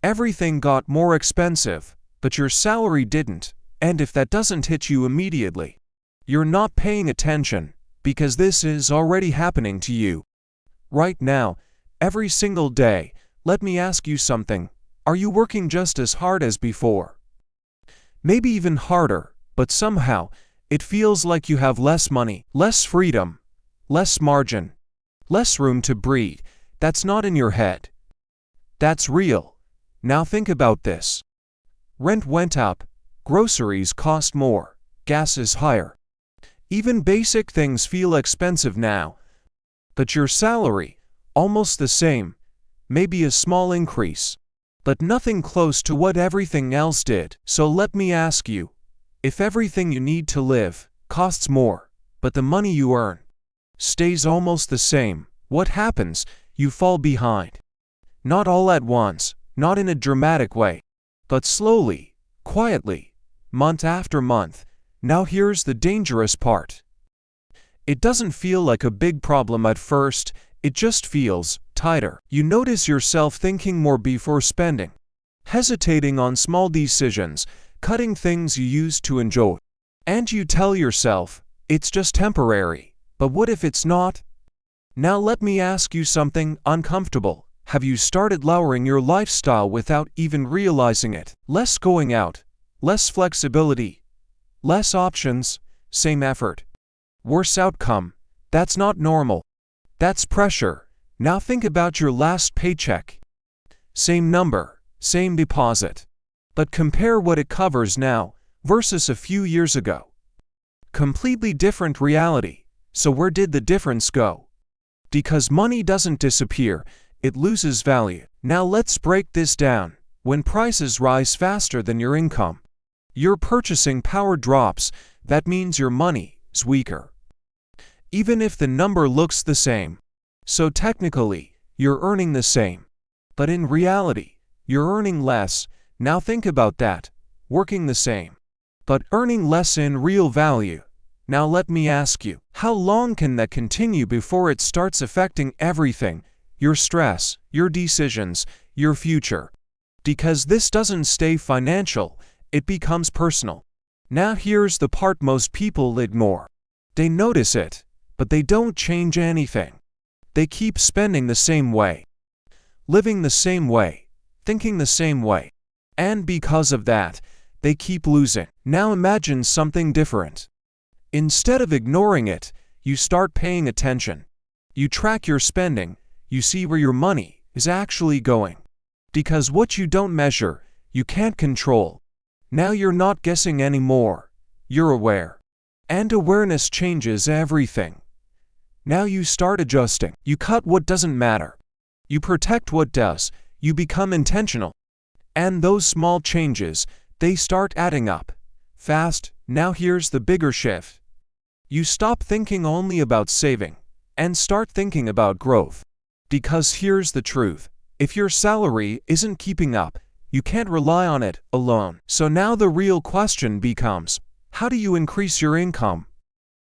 Everything got more expensive, but your salary didn't, and if that doesn't hit you immediately, you're not paying attention, because this is already happening to you. Right now, every single day. Let me ask you something. Are you working just as hard as before? Maybe even harder, but somehow, it feels like you have less money, less freedom, less margin, less room to breathe. That's not in your head. That's real. Now think about this. Rent went up, groceries cost more, gas is higher. Even basic things feel expensive now. But your salary, almost the same, maybe a small increase, but nothing close to what everything else did. So let me ask you, if everything you need to live costs more, but the money you earn stays almost the same, what happens? You fall behind. Not all at once, not in a dramatic way, but slowly, quietly, month after month. Now here's the dangerous part. It doesn't feel like a big problem at first, it just feels tighter. You notice yourself thinking more before spending, hesitating on small decisions, cutting things you used to enjoy. And you tell yourself, it's just temporary. But what if it's not? Now let me ask you something uncomfortable. Have you started lowering your lifestyle without even realizing it? Less going out, less flexibility, less options, same effort. Worse outcome. That's not normal. That's pressure. Now think about your last paycheck. Same number, same deposit. But compare what it covers now versus a few years ago. Completely different reality. So where did the difference go? Because money doesn't disappear, it loses value. Now let's break this down. When prices rise faster than your income, your purchasing power drops. That means your money is weaker, even if the number looks the same. So technically, you're earning the same. But in reality, you're earning less. Now think about that. Working the same, but earning less in real value. Now let me ask you, how long can that continue before it starts affecting everything? Your stress, your decisions, your future. Because this doesn't stay financial, it becomes personal. Now here's the part most people ignore. They notice it, but they don't change anything. They keep spending the same way, living the same way, thinking the same way. And because of that, they keep losing. Now imagine something different. Instead of ignoring it, you start paying attention. You track your spending, you see where your money is actually going. Because what you don't measure, you can't control. Now you're not guessing anymore. You're aware. And awareness changes everything. Now you start adjusting. You cut what doesn't matter. You protect what does. You become intentional. And those small changes, they start adding up fast. Now here's the bigger shift. You stop thinking only about saving and start thinking about growth. Because here's the truth. If your salary isn't keeping up, you can't rely on it alone. So now the real question becomes, how do you increase your income?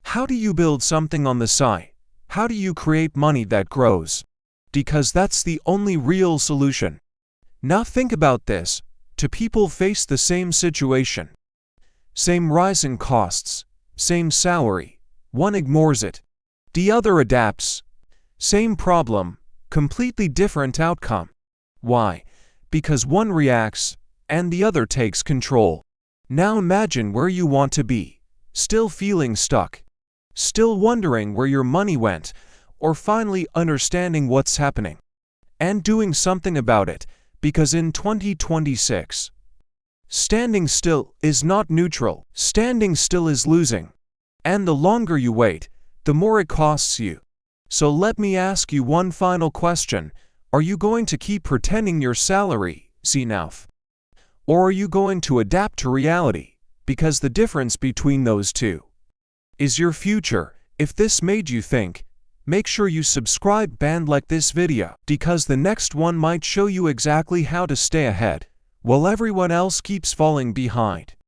How do you build something on the side? How do you create money that grows? Because that's the only real solution. Now think about this. Two people face the same situation. Same rise in costs. Same salary. One ignores it. The other adapts. Same problem. Completely different outcome. Why? Because one reacts, and the other takes control. Now imagine where you want to be. Still feeling stuck. Still wondering where your money went, or finally understanding what's happening. And doing something about it, because in 2026, standing still is not neutral. Standing still is losing. And the longer you wait, the more it costs you. So let me ask you one final question. Are you going to keep pretending your salary is enough? Or are you going to adapt to reality? Because the difference between those two is your future. If this made you think, make sure you subscribe and like this video, because the next one might show you exactly how to stay ahead while everyone else keeps falling behind.